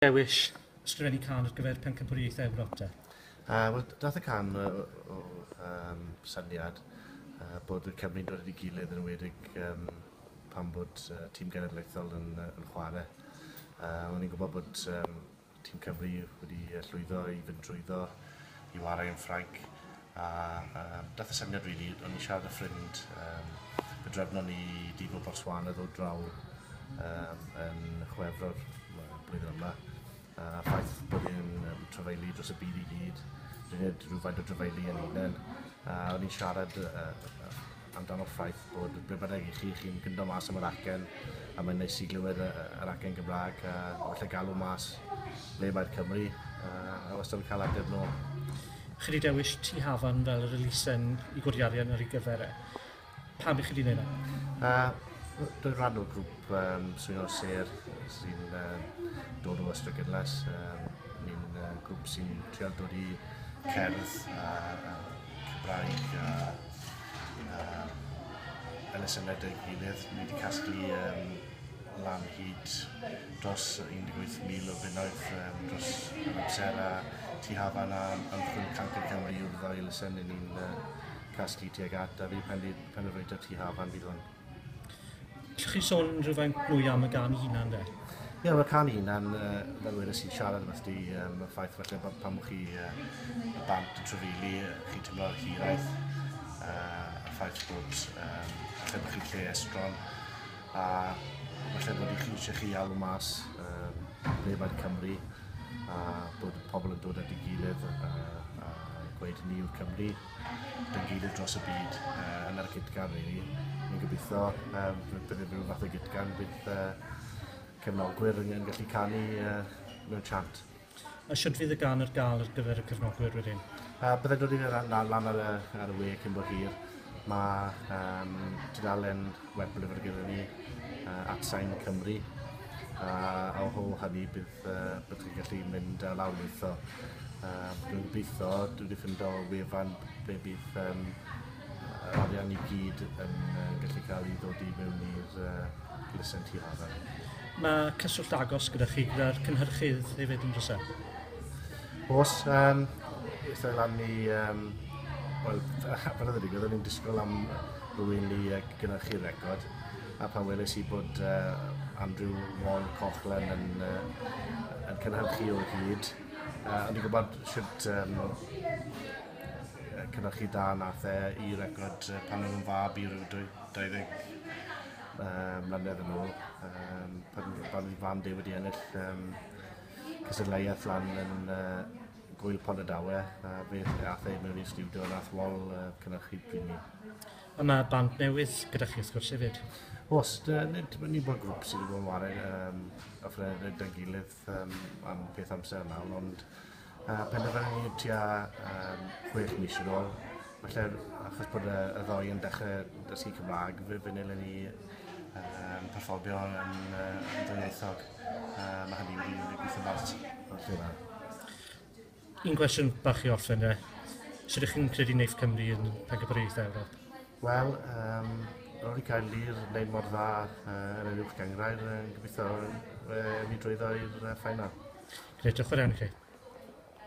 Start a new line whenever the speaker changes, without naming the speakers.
Dewis ysgrifennu can ar gyfer pencampwriaethau Ewrop te?
Wel, dath y can o syniad bod y Cymru'n dod i gilydd yn wedig pan bod tîm genedlaethol yn chwarae. O'n i'n gwybod bod tîm Cymru wedi llwyddo i fynd drwyddo i wario yn Ffrainc. Dath y syniad rili, o'n i'n siarad y ffrind y drefnon ni Digo Botswana ddod draw yn Chwefror blwyddyn yma. Ffaith bod e'n trefeili dros y byd i gyd, rhywun rhywfaint o drefeili yn unan. O'n i'n siarad amdano'r ffaith bod ble bynnag i chi'n gyndo mas am yr acen, a mae'n neis i glywed yr acen Gymraeg, a falle galw mas ble mae'r Cymru, a wastad yn cael adeg nhw.
Chi wedi dewis tu hafan fel yr elusen i gwrdd-arian ar ei gyfer e. Pam i chi wedi gwneud e?
Dwi'n rhan o'r grŵp Swyn o'r Ser sy'n dod o Ystod Gydles. Ni'n grŵp sy'n trial dod i cerdd Cymraeg a elusennau dy gilydd. Ni wedi casglu lan hyd dros 18,000 o bunnoedd dros amser a tu hafan a ymchwil Cancer Cymru yw'r ddau elusen ni'n casglu tuag at a fi penderfyniad tu hafan fydd hwn.
Llwch chi sôn rhywfaint mwy am y gan hunan de?
Ie, mae'r can hunan, fel wedys i siarad yma chdi, y ffaith falle pan mwch chi y bant y trefili, chi teimlo'r hiraeth, y ffaith bod falle bod chi lle estron, a falle bod chi eisiau chi alw mas ble mae'r Cymru, a bod pobl yn dod at ei gilydd a gweud ni yw'r Cymru, yn gilydd dros y byd yn yr gydgan rili. Ni'n gobeithio bydd rhyw fath o gydgan bydd cefnogwyr yn gallu canu mewn chant.
A sut fydd y gan ar gael ar gyfer y cefnogwyr wedyn?
Byddai'n dod i lan ar y we cyn bod hir. Mae tudalen weblyfr gyda ni at Sain Cymru. A o hynny bydd chi'n gallu mynd lawr weithio. Dwi'n gobeithio, dwi wedi ffindo wefan ble bydd yr arian i gyd yn gallu cael ei ddod i mewn i'r elusen tu hafan.
Mae cyswllt agos gyda chi gyda'r cynhyrchydd hefyd yn dros e?
Oes, eithaf lan ni, wel, fel oedd wedi ni'n disgwyl am rhywun i gynhyrchu record, a pan weles i bod Andrew Wall Cochlan yn cynhyrchu o hyd. O'n i'n gwybod sut cynhyrchu da nath i record pan o'n nhw'n fab i rhyw 20 mlynedd yn ôl. Pan oedd fan Dew wedi ennill cystadleuaeth lan yn Gwyl Pontardawe, a fe ath ei mewn i'r stiwdio nath Wall cynhyrchu pryd ni.
A mae band newydd gyda chi wrth gwrs hefyd?
Oes, ni bod grŵp sydd wedi bod yn wario a ffred dy gilydd am peth amser nawr, ond penderfynu ni tua 6 mis yn ôl. Felly, achos bod y ddoi yn dechrau dysgu Cymraeg, fe nilyn ni perfformio yn ddwyieithog. Mae hynny wedi gweithio falt.
Un gwestiwn bach i orffen de. Sut ydych chi'n credu wneud Cymru yn pencampwriaethau Ewrop?
Wel, roedd i cael lir wneud mor dda yn yr uwch gangrair, gobeithio mi drwyddo i'r ffainal.
Greu, diolch yn fawr iawn i chi.